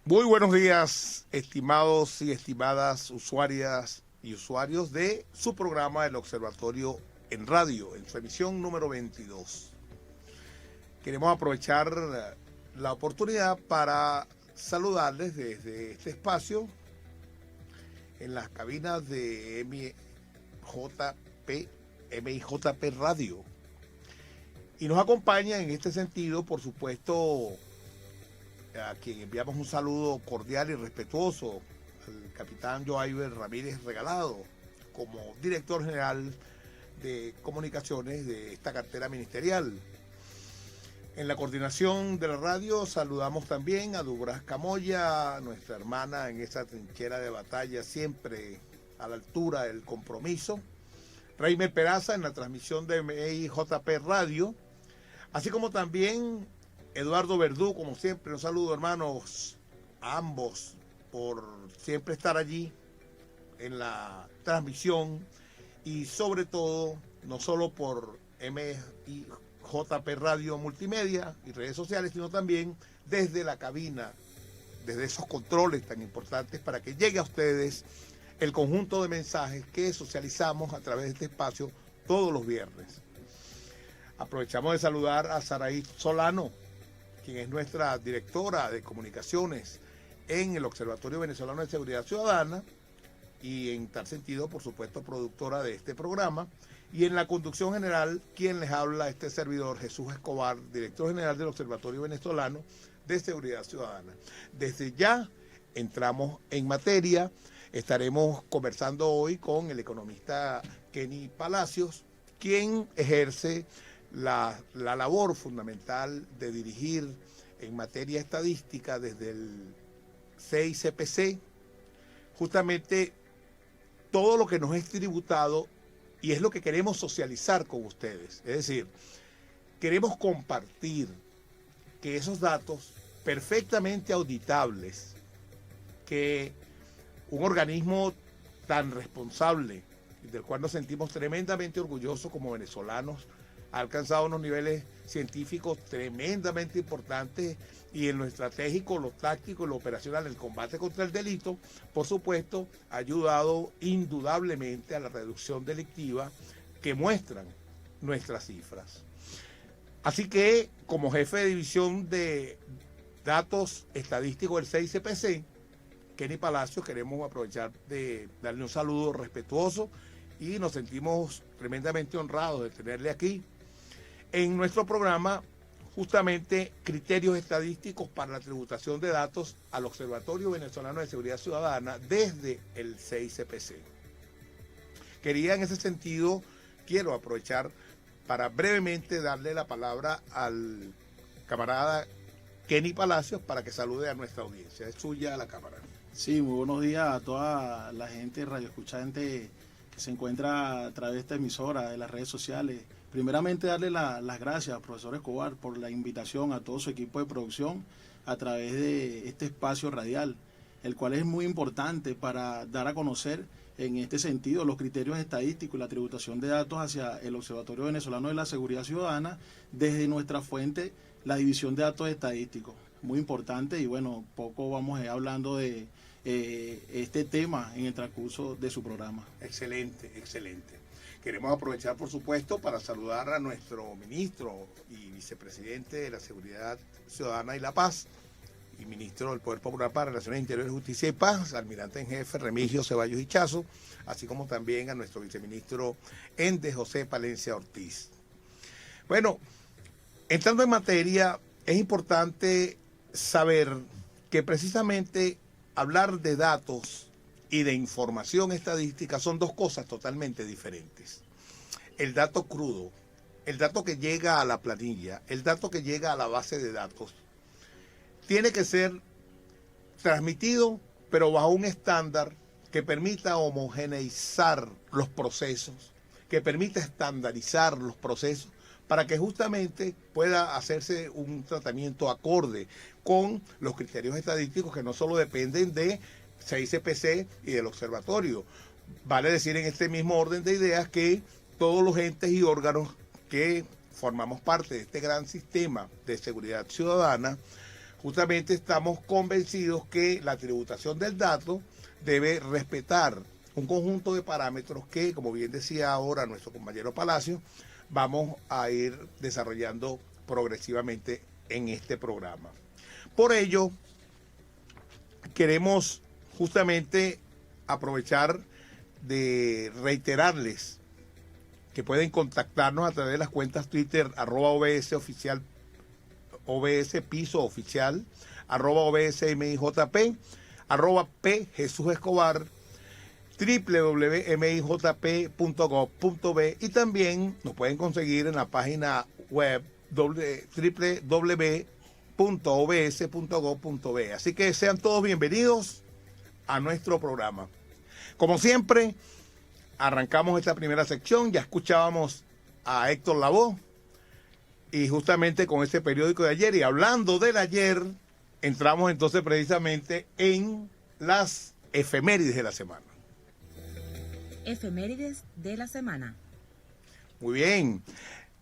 Muy buenos días, estimados y estimadas usuarias y usuarios de su programa El Observatorio en Radio, en su emisión número 22. Queremos aprovechar la oportunidad para saludarles desde este espacio en las cabinas de MIJP Radio. Y nos acompaña en este sentido, por supuesto, a quien enviamos un saludo cordial y respetuoso, al capitán Joaiber Ramírez Regalado, como director general de comunicaciones de esta cartera ministerial. En la coordinación de la radio saludamos también a Dubras Camoya, nuestra hermana en esa trinchera de batalla, siempre a la altura del compromiso. Reimer Peraza en la transmisión de MIJP Radio, así como también Eduardo Verdú, como siempre. Un saludo, hermanos, a ambos por siempre estar allí en la transmisión y sobre todo, no solo por MIJP Radio Multimedia y redes sociales, sino también desde la cabina, desde esos controles tan importantes para que llegue a ustedes el conjunto de mensajes que socializamos a través de este espacio todos los viernes. Aprovechamos de saludar a Saraí Solano, quien es nuestra directora de comunicaciones en el Observatorio Venezolano de Seguridad Ciudadana y en tal sentido, por supuesto, productora de este programa. Y en la conducción general, quien les habla, este servidor, Jesús Escobar, director general del Observatorio Venezolano de Seguridad Ciudadana. Desde ya entramos en materia. Estaremos conversando hoy con el economista Kenny Palacios, quien ejerce la labor fundamental de dirigir en materia estadística desde el CICPC, justamente todo lo que nos es tributado, y es lo que queremos socializar con ustedes. Es decir, queremos compartir que esos datos perfectamente auditables, que un organismo tan responsable, del cual nos sentimos tremendamente orgullosos como venezolanos, ha alcanzado unos niveles científicos tremendamente importantes, y en lo estratégico, lo táctico y lo operacional, el combate contra el delito, por supuesto, ha ayudado indudablemente a la reducción delictiva que muestran nuestras cifras. Así que, como jefe de división de datos estadísticos del CICPC, Kenny Palacios, queremos aprovechar de darle un saludo respetuoso y nos sentimos tremendamente honrados de tenerle aquí en nuestro programa, justamente criterios estadísticos para la tributación de datos al Observatorio Venezolano de Seguridad Ciudadana desde el CICPC. Quería en ese sentido, quiero aprovechar para brevemente darle la palabra al camarada Kenny Palacios para que salude a nuestra audiencia. Es suya la cámara. Sí, muy buenos días a toda la gente radioescuchante que se encuentra a través de esta emisora, de las redes sociales. Primeramente, darle las gracias al profesor Escobar por la invitación a todo su equipo de producción a través de este espacio radial, el cual es muy importante para dar a conocer en este sentido los criterios estadísticos y la tributación de datos hacia el Observatorio Venezolano de la Seguridad Ciudadana desde nuestra fuente, la División de Datos Estadísticos. Muy importante, y bueno, poco vamos a ir hablando de este tema en el transcurso de su programa. Excelente, excelente. Queremos aprovechar, por supuesto, para saludar a nuestro ministro y vicepresidente de la Seguridad Ciudadana y la Paz, y ministro del Poder Popular para Relaciones Interiores, Justicia y Paz, almirante en jefe Remigio Ceballos Hichazo, así como también a nuestro viceministro Ende José Palencia Ortiz. Bueno, entrando en materia, es importante saber que precisamente hablar de datos y de información estadística son dos cosas totalmente diferentes. El dato crudo, el dato que llega a la planilla, el dato que llega a la base de datos, tiene que ser transmitido, pero bajo un estándar que permita homogeneizar los procesos, que permita estandarizar los procesos, para que justamente pueda hacerse un tratamiento acorde con los criterios estadísticos que no solo dependen de CICPC y del observatorio. Vale decir en este mismo orden de ideas que todos los entes y órganos que formamos parte de este gran sistema de seguridad ciudadana, justamente estamos convencidos que la tributación del dato debe respetar un conjunto de parámetros que, como bien decía ahora nuestro compañero Palacio, vamos a ir desarrollando progresivamente en este programa. Por ello, queremos justamente aprovechar de reiterarles que pueden contactarnos a través de las cuentas Twitter @OBS oficial, OBS piso oficial, @OBSMIJP, @P Jesús Escobar, www.mijp.gov.b, y también nos pueden conseguir en la página web www.obs.gov.b. Así que sean todos bienvenidos a nuestro programa. Como siempre, arrancamos esta primera sección. Ya escuchábamos a Héctor Lavoe y justamente con este periódico de ayer, y hablando del ayer, entramos entonces precisamente en las efemérides de la semana. Efemérides de la semana. Muy bien.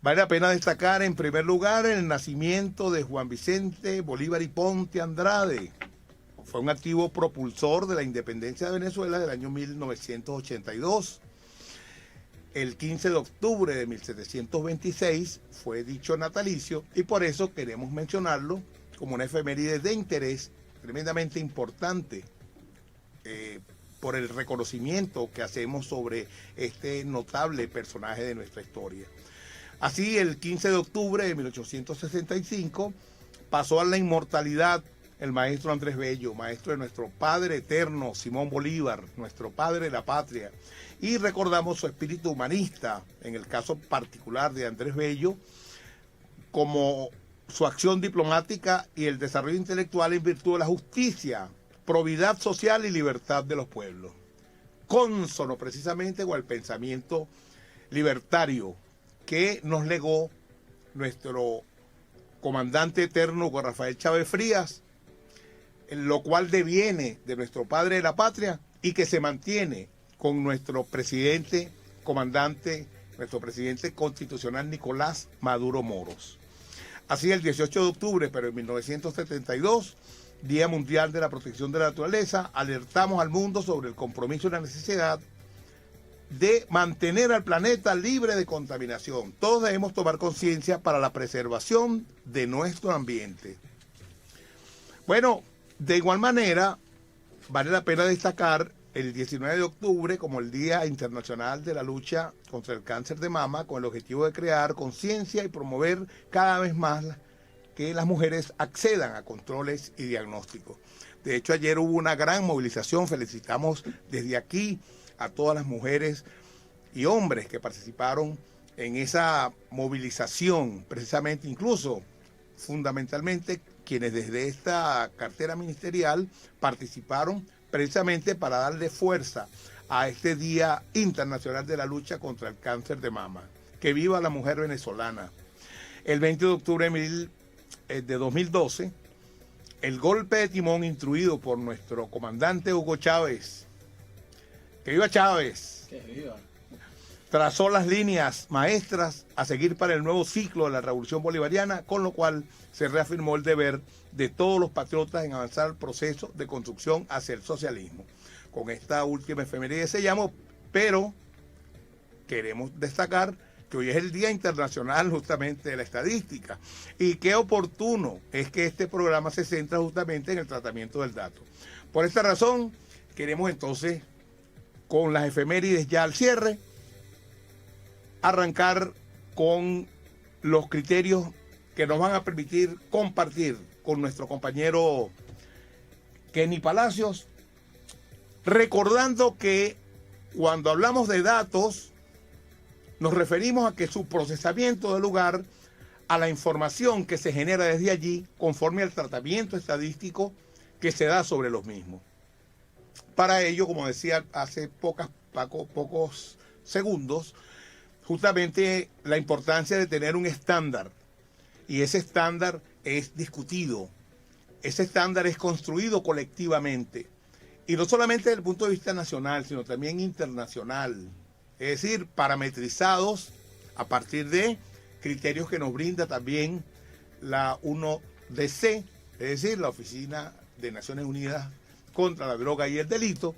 Vale la pena destacar en primer lugar el nacimiento de Juan Vicente Bolívar y Ponte Andrade. Fue un activo propulsor de la independencia de Venezuela del año 1982. El 15 de octubre de 1726 fue dicho natalicio, y por eso queremos mencionarlo como una efeméride de interés tremendamente importante, por el reconocimiento que hacemos sobre este notable personaje de nuestra historia. Así, el 15 de octubre de 1865 pasó a la inmortalidad el maestro Andrés Bello, maestro de nuestro padre eterno Simón Bolívar, nuestro padre de la patria, y recordamos su espíritu humanista, en el caso particular de Andrés Bello, como su acción diplomática y el desarrollo intelectual en virtud de la justicia, probidad social y libertad de los pueblos, cónsono precisamente con el pensamiento libertario que nos legó nuestro comandante eterno Juan Rafael Chávez Frías, lo cual deviene de nuestro padre de la patria y que se mantiene con nuestro presidente comandante, nuestro presidente constitucional Nicolás Maduro Moros. Así, el 18 de octubre, pero en 1972, Día Mundial de la Protección de la Naturaleza, alertamos al mundo sobre el compromiso y la necesidad de mantener al planeta libre de contaminación. Todos debemos tomar conciencia para la preservación de nuestro ambiente. Bueno, de igual manera, vale la pena destacar el 19 de octubre como el Día Internacional de la Lucha contra el Cáncer de Mama, con el objetivo de crear conciencia y promover cada vez más que las mujeres accedan a controles y diagnósticos. De hecho, ayer hubo una gran movilización. Felicitamos desde aquí a todas las mujeres y hombres que participaron en esa movilización, precisamente, incluso fundamentalmente quienes desde esta cartera ministerial participaron precisamente para darle fuerza a este Día Internacional de la Lucha contra el Cáncer de Mama. Que viva la mujer venezolana. El 20 de octubre de 2012, el golpe de timón instruido por nuestro comandante Hugo Chávez, que viva Chávez, Que viva. trazó las líneas maestras a seguir para el nuevo ciclo de la Revolución Bolivariana, con lo cual se reafirmó el deber de todos los patriotas en avanzar el proceso de construcción hacia el socialismo. Con esta última efeméride sellamos, pero queremos destacar que hoy es el Día Internacional justamente de la Estadística, y qué oportuno es que este programa se centra justamente en el tratamiento del dato. Por esta razón, queremos entonces, con las efemérides ya al cierre, arrancar con los criterios que nos van a permitir compartir con nuestro compañero Kenny Palacios, recordando que cuando hablamos de datos nos referimos a que su procesamiento da lugar a la información que se genera desde allí conforme al tratamiento estadístico que se da sobre los mismos. Para ello, como decía hace pocos segundos, justamente la importancia de tener un estándar, y ese estándar es discutido, ese estándar es construido colectivamente, y no solamente desde el punto de vista nacional, sino también internacional, es decir, parametrizados a partir de criterios que nos brinda también la 1DC, es decir, la Oficina de Naciones Unidas contra la Droga y el Delito,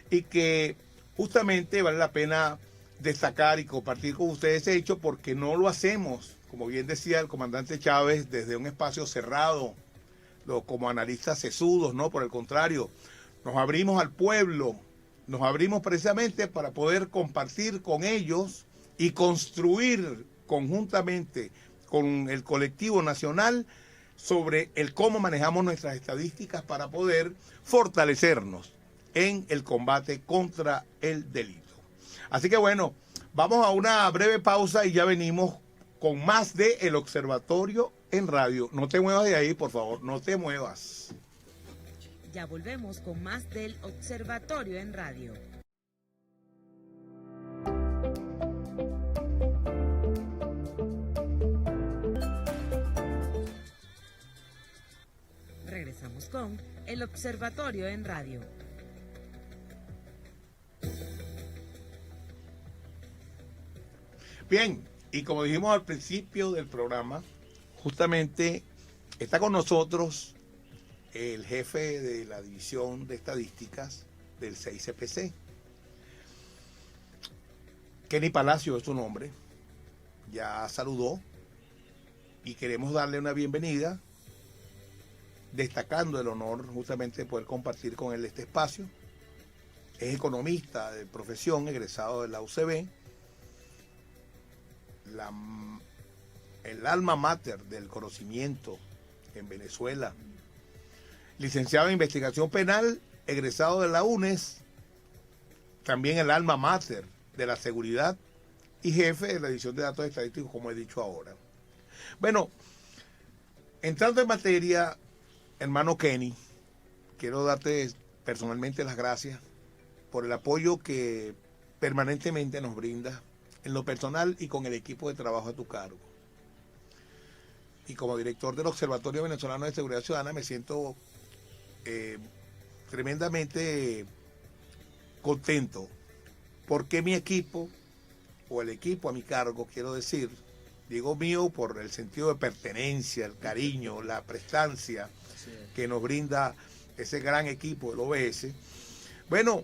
y que justamente vale la pena destacar y compartir con ustedes ese hecho porque no lo hacemos, como bien decía el comandante Chávez, desde un espacio cerrado, como analistas sesudos, ¿no? Por el contrario, nos abrimos al pueblo, nos abrimos precisamente para poder compartir con ellos y construir conjuntamente con el colectivo nacional sobre el cómo manejamos nuestras estadísticas para poder fortalecernos en el combate contra el delito. Así que bueno, vamos a una breve pausa y ya venimos con más de El Observatorio en Radio. No te muevas de ahí, por favor, no te muevas. Ya volvemos con más del Observatorio en Radio. Regresamos con El Observatorio en Radio. Bien, y como dijimos al principio del programa, justamente está con nosotros el jefe de la División de Estadísticas del 6CPC. Kenny Palacio es su nombre, ya saludó y queremos darle una bienvenida, destacando el honor justamente de poder compartir con él este espacio. Es economista de profesión, egresado de la UCB, el alma mater del conocimiento en Venezuela, licenciado en investigación penal, egresado de la UNES, también el alma mater de la seguridad y jefe de la edición de datos estadísticos, como he dicho ahora. Bueno, entrando en materia, hermano Kenny, quiero darte personalmente las gracias por el apoyo que permanentemente nos brinda en lo personal y con el equipo de trabajo a tu cargo. Y como director del Observatorio Venezolano de Seguridad Ciudadana me siento tremendamente contento porque mi equipo, o el equipo a mi cargo, quiero decir, digo mío por el sentido de pertenencia, el cariño, la prestancia que nos brinda ese gran equipo del OBS. Bueno,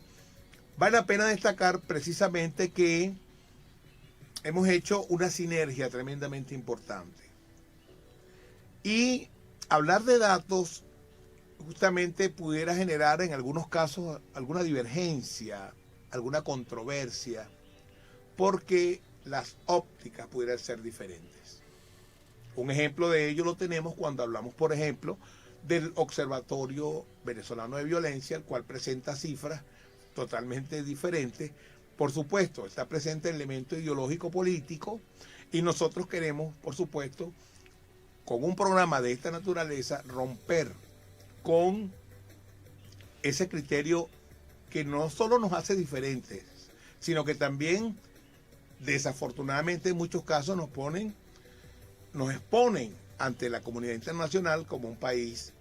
vale la pena destacar precisamente que hemos hecho una sinergia tremendamente importante. Y hablar de datos justamente pudiera generar en algunos casos alguna divergencia, alguna controversia, porque las ópticas pudieran ser diferentes. Un ejemplo de ello lo tenemos cuando hablamos, por ejemplo, del Observatorio Venezolano de Violencia, el cual presenta cifras totalmente diferentes. Por supuesto, está presente el elemento ideológico político y nosotros queremos, por supuesto, con un programa de esta naturaleza, romper con ese criterio que no solo nos hace diferentes, sino que también, desafortunadamente, en muchos casos nos exponen ante la comunidad internacional como un país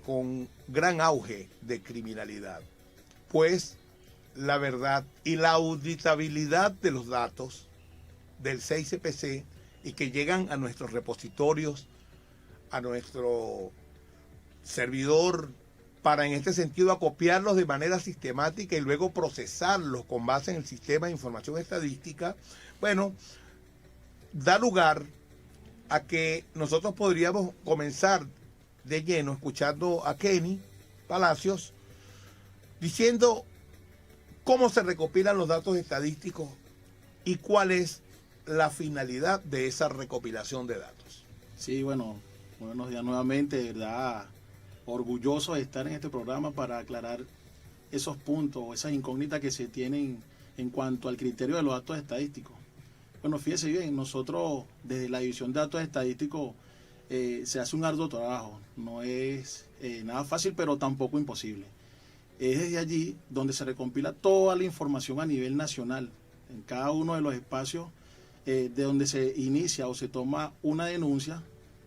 con gran auge de criminalidad. Pues la verdad y la auditabilidad de los datos del 6CPC y que llegan a nuestros repositorios, a nuestro servidor, para en este sentido acopiarlos de manera sistemática y luego procesarlos con base en el sistema de información estadística, bueno, da lugar a que nosotros podríamos comenzar de lleno escuchando a Kenny Palacios diciendo cómo se recopilan los datos estadísticos y cuál es la finalidad de esa recopilación de datos. Sí, bueno, buenos días nuevamente, de verdad, orgulloso de estar en este programa para aclarar esos puntos, esas incógnitas que se tienen en cuanto al criterio de los datos estadísticos. Bueno, fíjese bien, nosotros desde la División de Datos Estadísticos se hace un arduo trabajo, no es nada fácil, pero tampoco imposible. Es desde allí donde se recompila toda la información a nivel nacional, en cada uno de los espacios de donde se inicia o se toma una denuncia,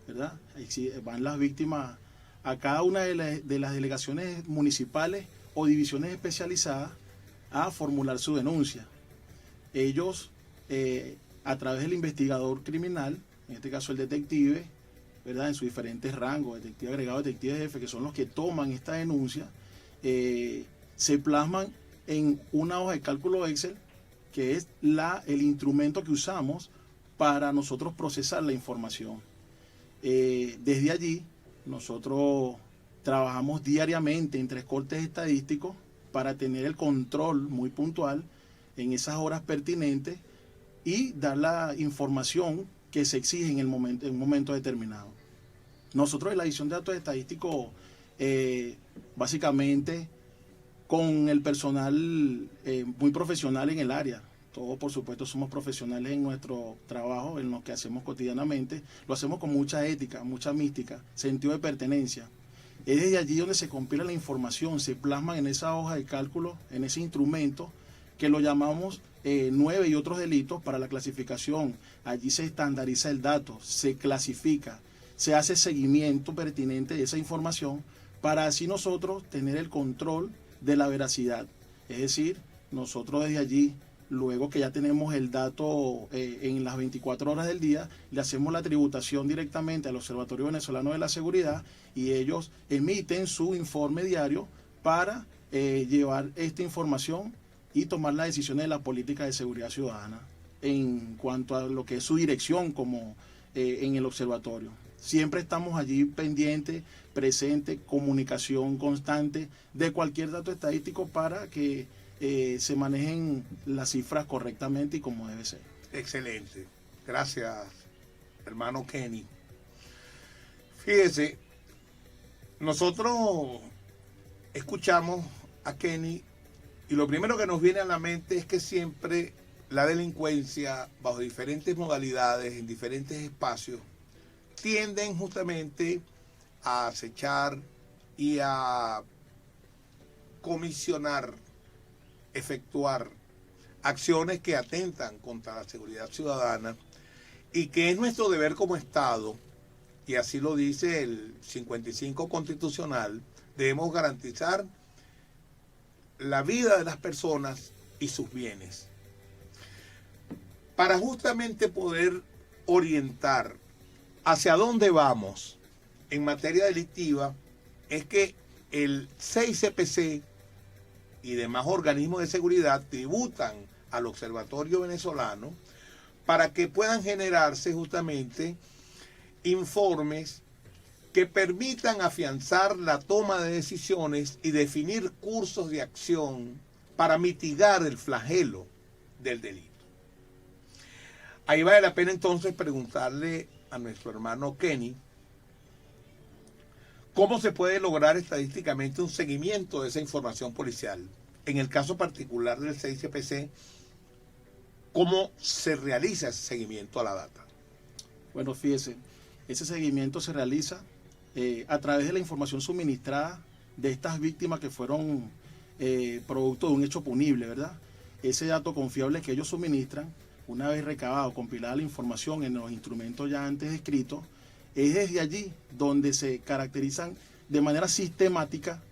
¿verdad? Ahí van las víctimas a cada una de las delegaciones municipales o divisiones especializadas a formular su denuncia. Ellos, a través del investigador criminal, en este caso el detective, ¿verdad? En sus diferentes rangos, detective agregado, detective jefe, que son los que toman esta denuncia, se plasman en una hoja de cálculo Excel, que es el instrumento que usamos para nosotros procesar la información. Desde allí, nosotros trabajamos diariamente en 3 cortes estadísticos para tener el control muy puntual en esas horas pertinentes y dar la información que se exige en un momento determinado. Nosotros en la edición de datos estadísticos, básicamente con el personal muy profesional en el área. Todos, por supuesto, somos profesionales en nuestro trabajo, en lo que hacemos cotidianamente. Lo hacemos con mucha ética, mucha mística, sentido de pertenencia. Es desde allí donde se compila la información, se plasma en esa hoja de cálculo, en ese instrumento, que lo llamamos 9 y otros delitos para la clasificación. Allí se estandariza el dato, se clasifica, se hace seguimiento pertinente de esa información para así nosotros tener el control de la veracidad. Es decir, nosotros desde allí, luego que ya tenemos el dato en las 24 horas del día, le hacemos la tributación directamente al Observatorio Venezolano de la Seguridad y ellos emiten su informe diario para llevar esta información y tomar las decisiones de la política de seguridad ciudadana en cuanto a lo que es su dirección como en el observatorio. Siempre estamos allí pendientes, presentes, comunicación constante de cualquier dato estadístico para que se manejen las cifras correctamente y como debe ser. Excelente. Gracias, hermano Kenny. Fíjese, nosotros escuchamos a Kenny y lo primero que nos viene a la mente es que siempre la delincuencia, bajo diferentes modalidades, en diferentes espacios, tienden justamente a acechar y a comisionar, efectuar acciones que atentan contra la seguridad ciudadana y que es nuestro deber como Estado, y así lo dice el 55 constitucional, debemos garantizar la vida de las personas y sus bienes. Para justamente poder orientar hacia dónde vamos en materia delictiva, es que el 6CPC y demás organismos de seguridad tributan al Observatorio Venezolano para que puedan generarse justamente informes que permitan afianzar la toma de decisiones y definir cursos de acción para mitigar el flagelo del delito. Ahí vale la pena entonces preguntarle a nuestro hermano Kenny cómo se puede lograr estadísticamente un seguimiento de esa información policial. En el caso particular del 6CPC, ¿cómo se realiza ese seguimiento a la data? Bueno, fíjese, ese seguimiento se realiza a través de la información suministrada de estas víctimas que fueron producto de un hecho punible, ¿verdad? Ese dato confiable que ellos suministran, una vez recabado, compilada la información en los instrumentos ya antes descritos, es desde allí donde se caracterizan de manera sistemática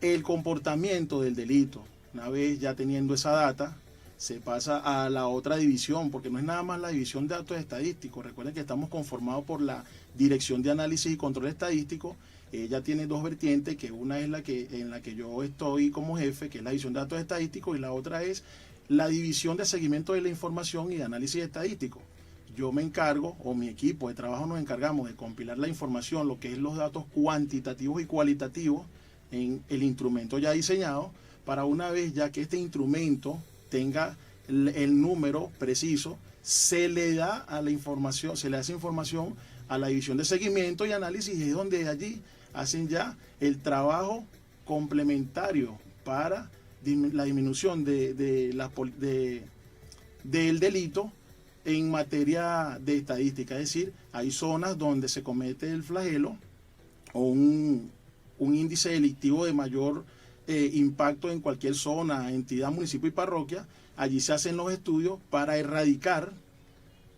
el comportamiento del delito. Una vez ya teniendo esa data, se pasa a la otra división, porque no es nada más la división de datos estadísticos. Recuerden que estamos conformados por la Dirección de Análisis y Control Estadístico. Ella tiene 2 vertientes, que una es en la que yo estoy como jefe, que es la división de datos estadísticos, y la otra es la división de seguimiento de la información y de análisis estadístico. Yo me encargo, o mi equipo de trabajo nos encargamos de compilar la información, lo que es los datos cuantitativos y cualitativos en el instrumento ya diseñado, para una vez ya que este instrumento tenga el número preciso, se le da a la información, se le hace información a la división de seguimiento y análisis, y es donde allí hacen ya el trabajo complementario para la disminución del delito en materia de estadística. Es decir, hay zonas donde se comete el flagelo o un índice delictivo de mayor impacto en cualquier zona, entidad, municipio y parroquia. Allí se hacen los estudios para erradicar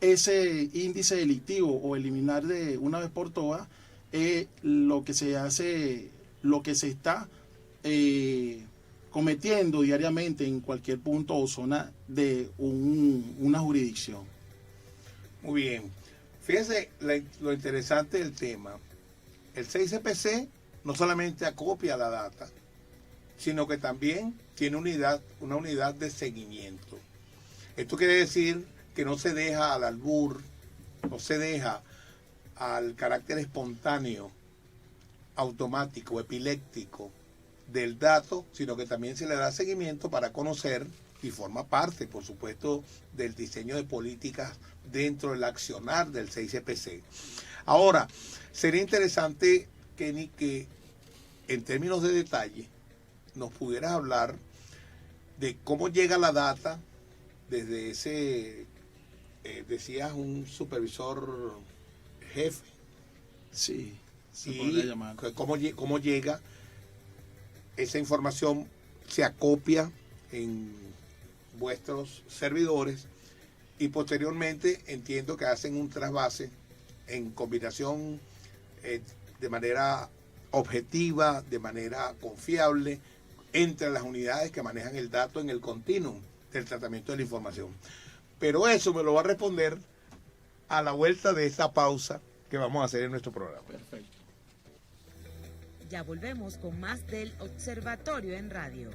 ese índice delictivo o eliminar de una vez por todas lo que se hace, lo que se está cometiendo diariamente en cualquier punto o zona de una jurisdicción. Muy bien. Fíjese lo interesante del tema. El 6CPC no solamente acopia la data, sino que también tiene una unidad de seguimiento. Esto quiere decir que no se deja al albur, no se deja al carácter espontáneo, automático, epiléptico del dato, sino que también se le da seguimiento para conocer y forma parte, por supuesto, del diseño de políticas dentro del accionar del 6CPC. Ahora, sería interesante, Kenny, que en términos de detalle nos pudieras hablar de cómo llega la data desde ese, decías, un supervisor jefe. Sí, se Y podría llamar. cómo llega esa información, se acopia en vuestros servidores y posteriormente entiendo que hacen un trasvase en combinación de manera objetiva, de manera confiable entre las unidades que manejan el dato en el continuum del tratamiento de la información. Pero eso me lo va a responder a la vuelta de esta pausa que vamos a hacer en nuestro programa. Perfecto. Ya volvemos con más del Observatorio en Radio.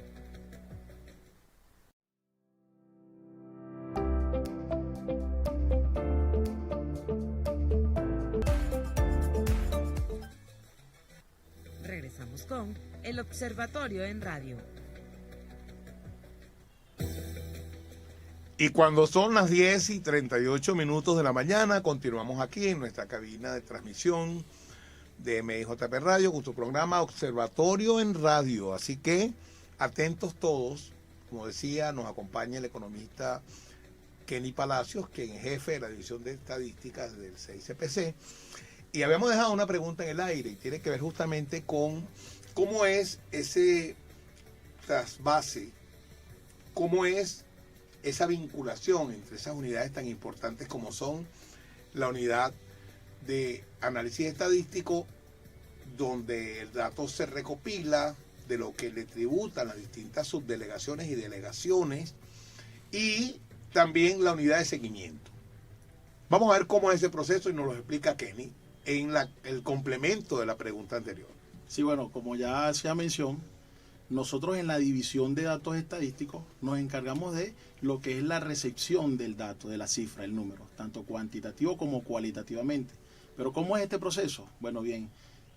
Regresamos con el Observatorio en Radio. Y cuando son las 10:38 de la mañana, continuamos aquí en nuestra cabina de transmisión de MIJP Radio con su programa Observatorio en Radio. Así que atentos todos, como decía, nos acompaña el economista Kenny Palacios, quien es jefe de la División de Estadísticas del 6CPC. Y habíamos dejado una pregunta en el aire y tiene que ver justamente con cómo es ese trasvase, cómo es esa vinculación entre esas unidades tan importantes como son la unidad de análisis estadístico, donde el dato se recopila de lo que le tributan las distintas subdelegaciones y delegaciones, y también la unidad de seguimiento. Vamos a ver cómo es ese proceso y nos lo explica Kenny en el complemento de la pregunta anterior. Sí, bueno, como ya hacía mención, nosotros en la división de datos estadísticos nos encargamos de lo que es la recepción del dato, de la cifra, el número, tanto cuantitativo como cualitativamente. Pero ¿cómo es este proceso? Bueno, bien,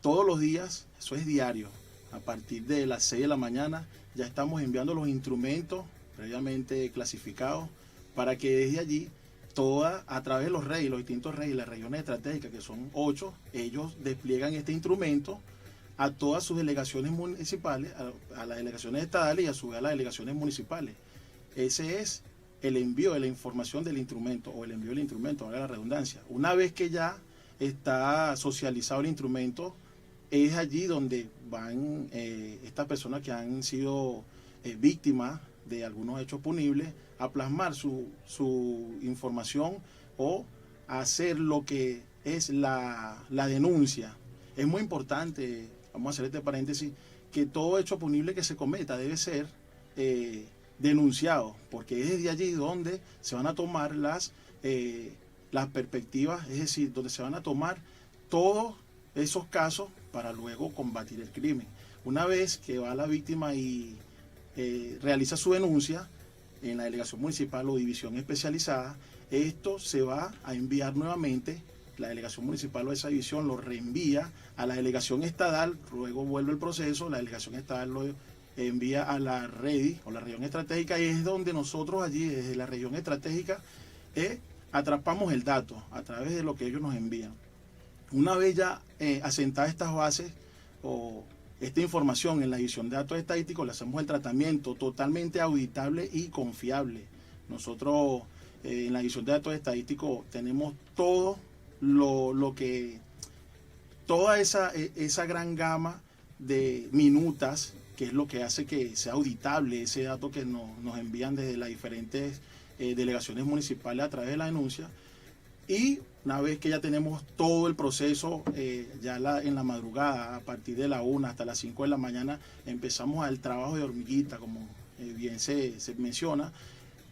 todos los días, eso es diario, a partir de las 6 de la mañana ya estamos enviando los instrumentos previamente clasificados para que desde allí a través de los REI, los distintos REI, las regiones estratégicas, que son 8, ellos despliegan este instrumento a todas sus delegaciones municipales, a las delegaciones estadales y a su vez a las delegaciones municipales. Ese es el envío de la información del instrumento, o el envío del instrumento, valga la redundancia. Una vez que ya está socializado el instrumento, es allí donde van estas personas que han sido víctimas de algunos hechos punibles a plasmar su información o a hacer lo que es la denuncia. Es muy importante, vamos a hacer este paréntesis, que todo hecho punible que se cometa debe ser denunciado, porque es desde allí donde se van a tomar las perspectivas, es decir, donde se van a tomar todos esos casos para luego combatir el crimen. Una vez que va la víctima y realiza su denuncia en la delegación municipal o división especializada, esto se va a enviar nuevamente. La delegación municipal o esa división lo reenvía a la delegación estadal, luego vuelve el proceso, la delegación estadal lo envía a la REDI o la región estratégica, y es donde nosotros allí desde la región estratégica atrapamos el dato a través de lo que ellos nos envían. Una vez ya asentadas estas bases o esta información en la división de datos estadísticos, le hacemos el tratamiento totalmente auditable y confiable. Nosotros en la división de datos estadísticos tenemos todo toda esa gran gama de minutas, que es lo que hace que sea auditable ese dato que nos envían desde las diferentes delegaciones municipales a través de la denuncia. Y una vez que ya tenemos todo el proceso, en la madrugada, a partir de la 1 hasta las 5 de la mañana, empezamos el trabajo de hormiguita, como bien se menciona,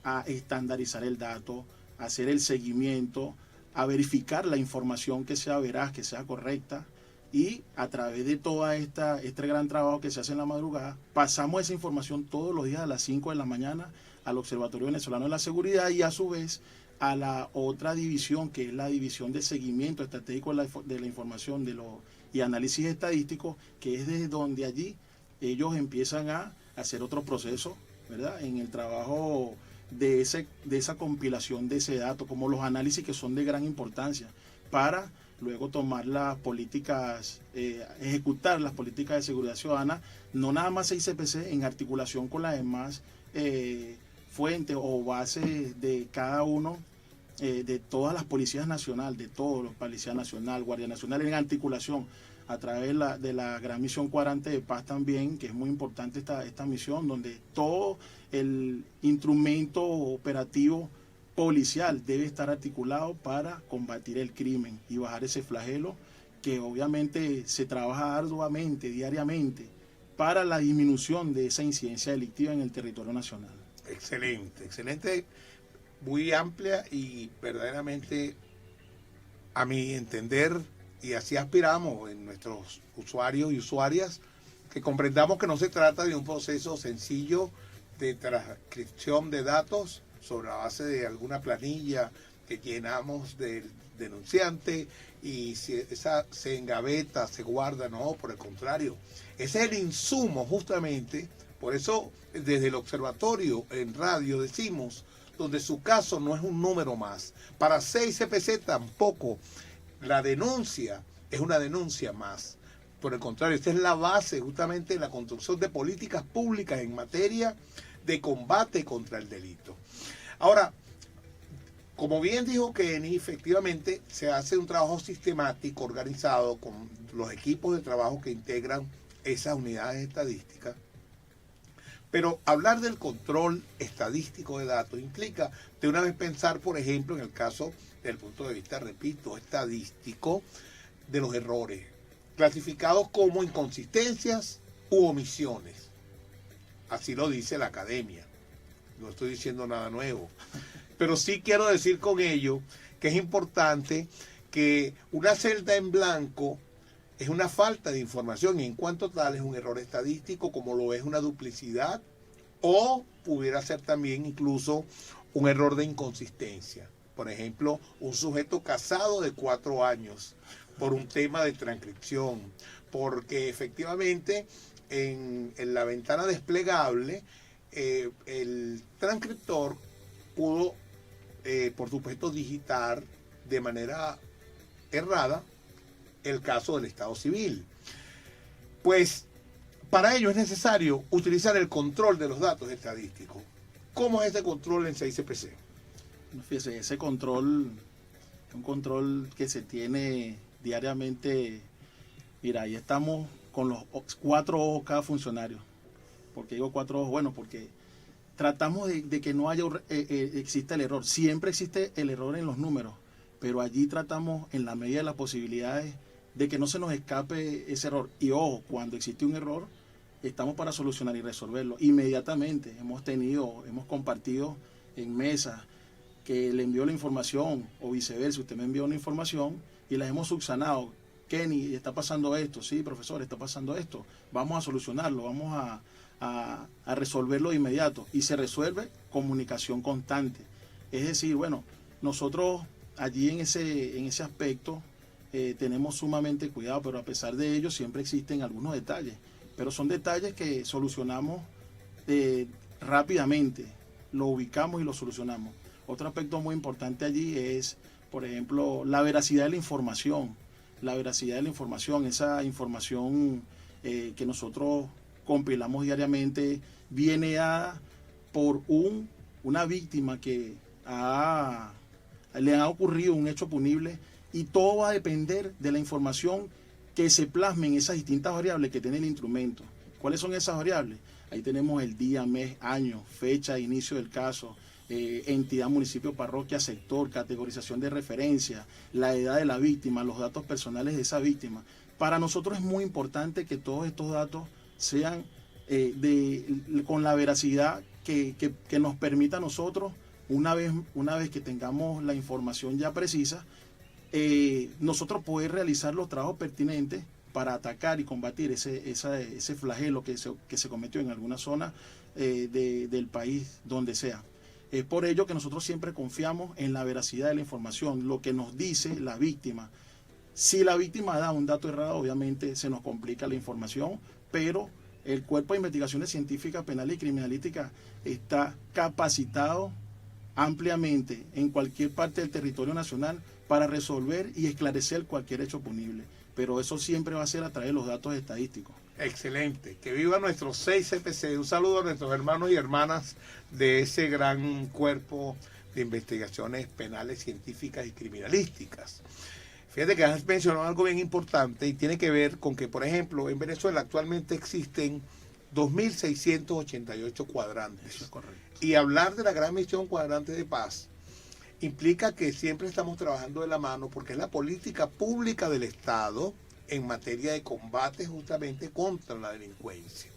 a estandarizar el dato, a hacer el seguimiento, a verificar la información que sea veraz, que sea correcta, y a través de toda este gran trabajo que se hace en la madrugada, pasamos esa información todos los días a las 5 de la mañana al Observatorio Venezolano de la Seguridad y a su vez a la otra división, que es la división de seguimiento estratégico de la información y análisis estadístico, que es desde donde allí ellos empiezan a hacer otro proceso, ¿verdad?, en el trabajo de esa compilación de ese dato, como los análisis que son de gran importancia para luego tomar las políticas, ejecutar las políticas de seguridad ciudadana, no nada más ICPC, en articulación con las demás fuentes o bases de cada uno, de todas las policías nacionales, de todos los Policía Nacional, Guardia Nacional, en articulación a través de la gran misión Cuadrante de Paz también, que es muy importante esta misión, donde todo el instrumento operativo policial debe estar articulado para combatir el crimen y bajar ese flagelo que obviamente se trabaja arduamente, diariamente, para la disminución de esa incidencia delictiva en el territorio nacional. Excelente, excelente, muy amplia y verdaderamente, a mi entender, y así aspiramos en nuestros usuarios y usuarias, que comprendamos que no se trata de un proceso sencillo de transcripción de datos sobre la base de alguna planilla que llenamos del denunciante y si esa se engaveta, se guarda, no, por el contrario. Ese es el insumo justamente, por eso desde el observatorio en radio decimos, donde su caso no es un número más. Para CICPC tampoco. La denuncia es una denuncia más. Por el contrario, esta es la base justamente de la construcción de políticas públicas en materia de combate contra el delito. Ahora, como bien dijo Kenny, efectivamente se hace un trabajo sistemático, organizado, con los equipos de trabajo que integran esas unidades estadísticas. Pero hablar del control estadístico de datos implica de una vez pensar, por ejemplo, en el caso del punto de vista, repito, estadístico, de los errores, clasificados como inconsistencias u omisiones. Así lo dice la academia. No estoy diciendo nada nuevo. Pero sí quiero decir con ello que es importante que una celda en blanco es una falta de información y en cuanto tal es un error estadístico, como lo es una duplicidad o pudiera ser también incluso un error de inconsistencia. Por ejemplo, un sujeto casado de 4 años por un tema de transcripción, porque efectivamente en la ventana desplegable el transcriptor pudo, por supuesto, digitar de manera errada el caso del Estado Civil. Pues para ello es necesario utilizar el control de los datos estadísticos. ¿Cómo es ese control en CICPC? Fíjese, ese control es un control que se tiene diariamente. Mira, ahí estamos con los 4 ojos cada funcionario. ¿Por qué digo 4 ojos? Bueno, porque tratamos de que no haya exista el error. Siempre existe el error en los números, pero allí tratamos en la medida de las posibilidades de que no se nos escape ese error. Y ojo, cuando existe un error, estamos para solucionar y resolverlo inmediatamente. Hemos compartido en mesa que le envió la información o viceversa, usted me envió una información y la hemos subsanado. Kenny, está pasando esto, sí, profesor, está pasando esto, vamos a solucionarlo, vamos a resolverlo de inmediato, y se resuelve comunicación constante. Es decir, bueno, nosotros allí en ese aspecto tenemos sumamente cuidado, pero a pesar de ello siempre existen algunos detalles, pero son detalles que solucionamos rápidamente, lo ubicamos y lo solucionamos. Otro aspecto muy importante allí es, por ejemplo, la veracidad de la información. Esa información que nosotros compilamos diariamente viene por una víctima que le ha ocurrido un hecho punible, y todo va a depender de la información que se plasme en esas distintas variables que tiene el instrumento. ¿Cuáles son esas variables? Ahí tenemos el día, mes, año, fecha de inicio del caso, entidad, municipio, parroquia, sector, categorización de referencia, la edad de la víctima, los datos personales de esa víctima. Para nosotros es muy importante que todos estos datos sean con la veracidad que nos permita a nosotros una vez que tengamos la información ya precisa, nosotros poder realizar los trabajos pertinentes para atacar y combatir ese flagelo que se cometió en alguna zona del país, donde sea. Es por ello que nosotros siempre confiamos en la veracidad de la información, lo que nos dice la víctima. Si la víctima da un dato errado, obviamente se nos complica la información, pero el Cuerpo de Investigaciones Científicas, Penales y Criminalísticas está capacitado ampliamente en cualquier parte del territorio nacional para resolver y esclarecer cualquier hecho punible. Pero eso siempre va a ser a través de los datos estadísticos. Excelente. Que viva nuestros 6 CPC. Un saludo a nuestros hermanos y hermanas de ese gran cuerpo de investigaciones penales, científicas y criminalísticas. Fíjate que has mencionado algo bien importante y tiene que ver con que, por ejemplo, en Venezuela actualmente existen 2.688 cuadrantes. Eso es correcto. Y hablar de la gran misión Cuadrante de Paz implica que siempre estamos trabajando de la mano porque es la política pública del Estado en materia de combate justamente contra la delincuencia.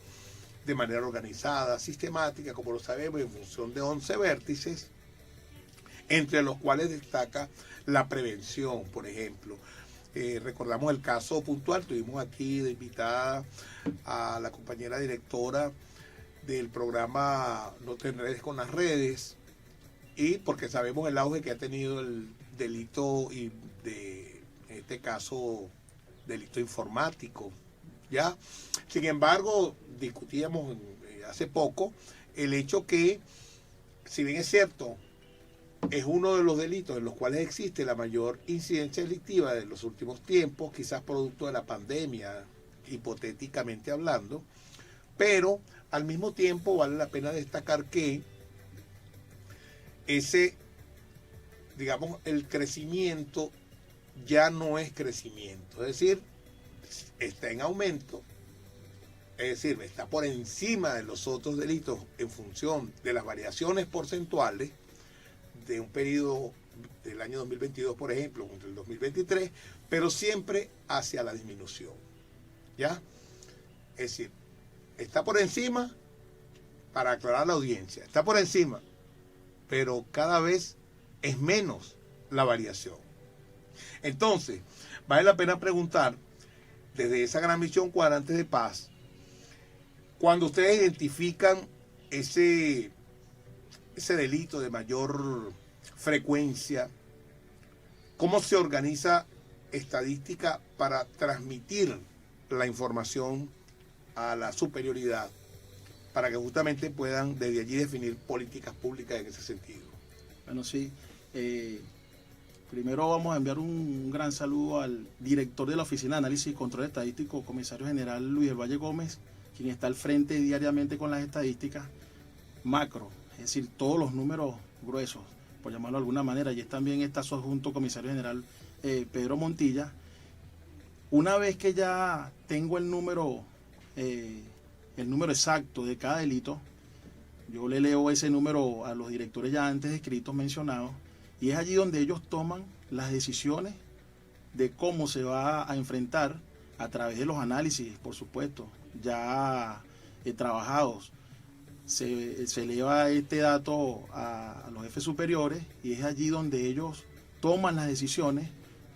De manera organizada, sistemática, como lo sabemos, en función de 11 vértices, entre los cuales destaca la prevención, por ejemplo. Recordamos el caso puntual, tuvimos aquí de invitada a la compañera directora del programa No te enredes con las redes, y porque sabemos el auge que ha tenido el delito, y en este caso, delito informático, ¿ya? Sin embargo, discutíamos hace poco el hecho que, si bien es cierto, es uno de los delitos en los cuales existe la mayor incidencia delictiva de los últimos tiempos, quizás producto de la pandemia, hipotéticamente hablando, pero al mismo tiempo vale la pena destacar que el crecimiento ya no es crecimiento, es decir, está en aumento, es decir, está por encima de los otros delitos en función de las variaciones porcentuales de un periodo del año 2022, por ejemplo, contra el 2023, pero siempre hacia la disminución, ¿ya? Es decir, está por encima, para aclarar a la audiencia, está por encima, pero cada vez es menos la variación. Entonces, vale la pena preguntar, desde esa gran misión Cuadrantes de Paz, cuando ustedes identifican ese delito de mayor frecuencia, ¿cómo se organiza estadística para transmitir la información a la superioridad, para que justamente puedan desde allí definir políticas públicas en ese sentido? Bueno, sí. Primero vamos a enviar un gran saludo al director de la Oficina de Análisis y Control Estadístico, comisario general Luis del Valle Gómez, quien está al frente diariamente con las estadísticas macro, es decir, todos los números gruesos, por llamarlo de alguna manera, y también está su adjunto comisario general Pedro Montilla. Una vez que ya tengo el número exacto de cada delito, yo le leo ese número a los directores ya antes descritos, mencionados, y es allí donde ellos toman las decisiones de cómo se va a enfrentar a través de los análisis, por supuesto, ya trabajados. Se eleva este dato a los jefes superiores y es allí donde ellos toman las decisiones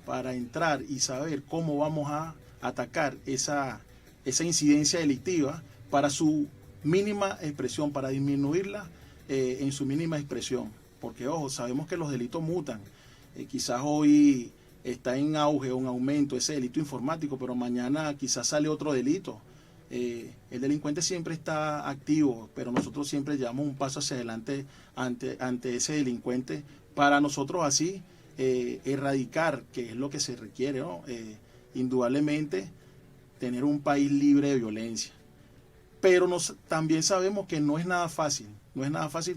para entrar y saber cómo vamos a atacar esa incidencia delictiva para su mínima expresión, para disminuirla en su mínima expresión. Porque, ojo, sabemos que los delitos mutan. Quizás hoy está en auge o en aumento ese delito informático, pero mañana quizás sale otro delito. El delincuente siempre está activo, pero nosotros siempre llevamos un paso hacia adelante ante ese delincuente para nosotros así erradicar, que es lo que se requiere, ¿no? Indudablemente tener un país libre de violencia. Pero también sabemos que no es nada fácil,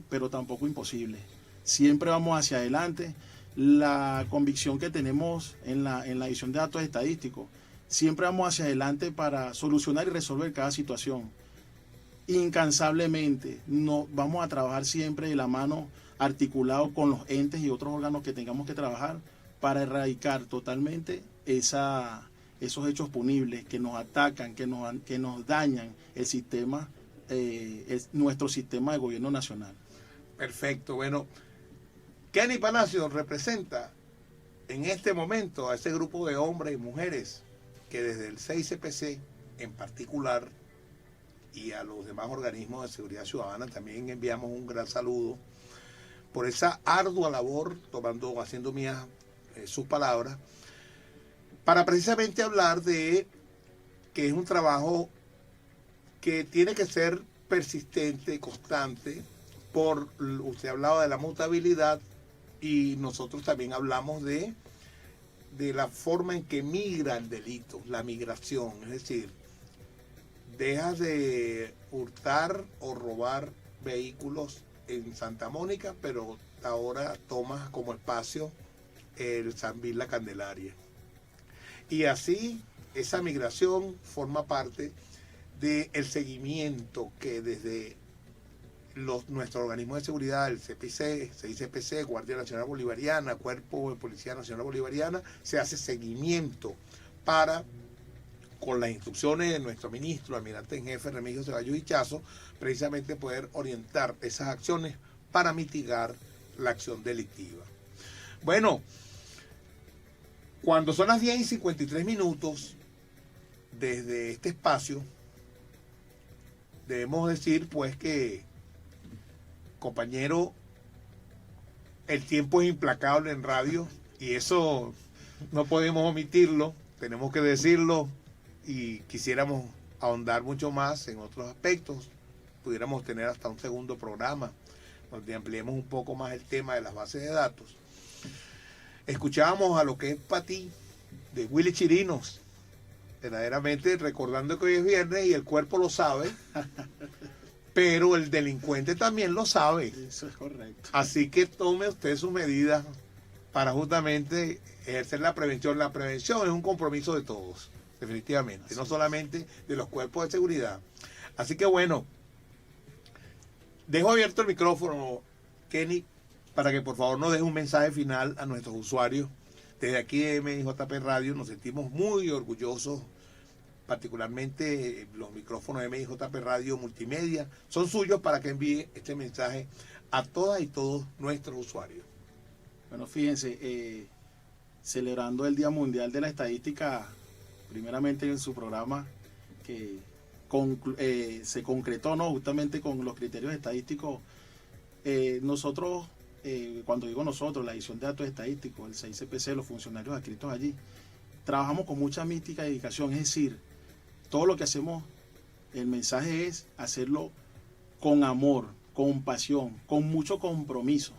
pero tampoco imposible. Siempre vamos hacia adelante. La convicción que tenemos en la edición de datos estadísticos, siempre vamos hacia adelante para solucionar y resolver cada situación. Incansablemente, vamos a trabajar siempre de la mano, articulado con los entes y otros órganos que tengamos que trabajar para erradicar totalmente esos hechos punibles que nos atacan, que nos dañan el sistema, nuestro sistema de gobierno nacional. Perfecto. Bueno, Kenny Palacio representa en este momento a ese grupo de hombres y mujeres que desde el 6CPC en particular y a los demás organismos de seguridad ciudadana también enviamos un gran saludo por esa ardua labor, haciendo mías sus palabras, para precisamente hablar de que es un trabajo que tiene que ser persistente, constante, usted hablaba de la mutabilidad y nosotros también hablamos de la forma en que migra el delito, la migración, es decir, dejas de hurtar o robar vehículos en Santa Mónica, pero ahora tomas como espacio el Sambil La Candelaria. Y así esa migración forma parte del seguimiento que desde nuestro organismo de seguridad, el CPC, 6CPC, Guardia Nacional Bolivariana, Cuerpo de Policía Nacional Bolivariana, se hace seguimiento para, con las instrucciones de nuestro ministro, almirante en jefe Remigio Ceballos Hichazo, precisamente poder orientar esas acciones para mitigar la acción delictiva. Bueno, cuando son las 10:53 desde este espacio, debemos decir pues que, compañero, el tiempo es implacable en radio y eso no podemos omitirlo, tenemos que decirlo y quisiéramos ahondar mucho más en otros aspectos. Pudiéramos tener hasta un segundo programa donde ampliemos un poco más el tema de las bases de datos. Escuchábamos a lo que es Patí de Willy Chirinos, verdaderamente recordando que hoy es viernes y el cuerpo lo sabe, pero el delincuente también lo sabe. Eso es correcto. Así que tome usted sus medidas para justamente ejercer la prevención. La prevención es un compromiso de todos, definitivamente, así no solamente de los cuerpos de seguridad. Así que bueno, dejo abierto el micrófono, Kenny, para que por favor nos deje un mensaje final a nuestros usuarios. Desde aquí de MIJP Radio nos sentimos muy orgullosos, particularmente los micrófonos de MIJP Radio Multimedia son suyos para que envíe este mensaje a todas y todos nuestros usuarios. Bueno, fíjense, celebrando el Día Mundial de la Estadística, primeramente en su programa que se concretó, ¿no?, justamente con los criterios estadísticos. Nosotros, cuando digo nosotros, la edición de datos estadísticos, el 6CPC, los funcionarios adscritos allí, trabajamos con mucha mística y dedicación. Es decir, todo lo que hacemos, el mensaje es hacerlo con amor, con pasión, con mucho compromiso.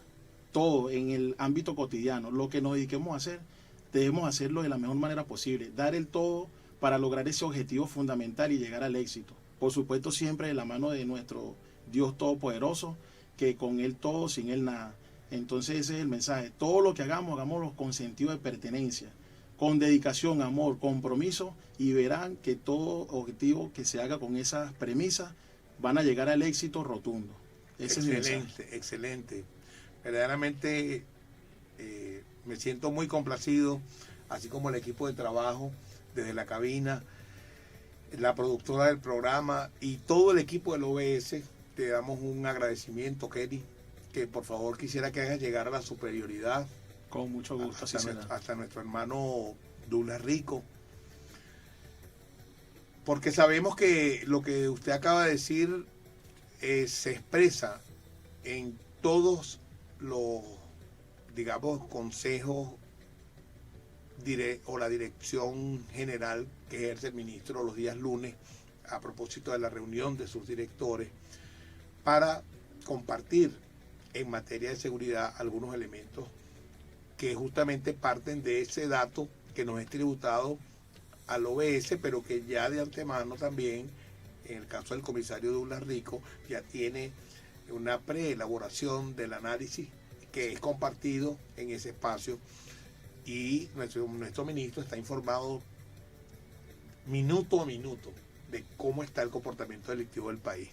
Todo en el ámbito cotidiano. Lo que nos dediquemos a hacer, debemos hacerlo de la mejor manera posible. Dar el todo para lograr ese objetivo fundamental y llegar al éxito. Por supuesto, siempre de la mano de nuestro Dios Todopoderoso, que con Él todo, sin Él nada. Entonces ese es el mensaje. Todo lo que hagamos, hagámoslo con sentido de pertenencia, con dedicación, amor, compromiso, y verán que todo objetivo que se haga con esas premisas van a llegar al éxito rotundo. Ese es el mensaje. Excelente. Verdaderamente me siento muy complacido, así como el equipo de trabajo desde la cabina, la productora del programa y todo el equipo del OBS. Te damos un agradecimiento, Kenny, que por favor quisiera que hagas llegar a la superioridad. Con mucho gusto. Hasta nuestro hermano Douglas Rico. Porque sabemos que lo que usted acaba de decir se expresa en todos los, digamos, consejos o la dirección general que ejerce el ministro los días lunes a propósito de la reunión de sus directores para compartir en materia de seguridad algunos elementos que justamente parten de ese dato que nos es tributado al OBS, pero que ya de antemano también, en el caso del comisario Douglas Rico, ya tiene una preelaboración del análisis que es compartido en ese espacio y nuestro ministro está informado minuto a minuto de cómo está el comportamiento delictivo del país.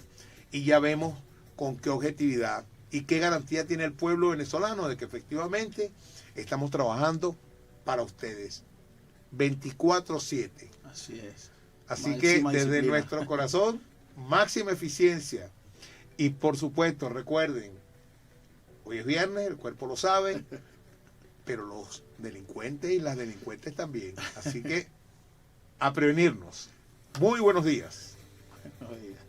Y ya vemos con qué objetividad y qué garantía tiene el pueblo venezolano de que efectivamente estamos trabajando para ustedes 24/7. Así es. Así que desde nuestro corazón, máxima eficiencia. Y por supuesto, recuerden, Hoy es viernes, el cuerpo lo sabe, pero los delincuentes y las delincuentes también. Así que a prevenirnos. Muy buenos días. Buenos días.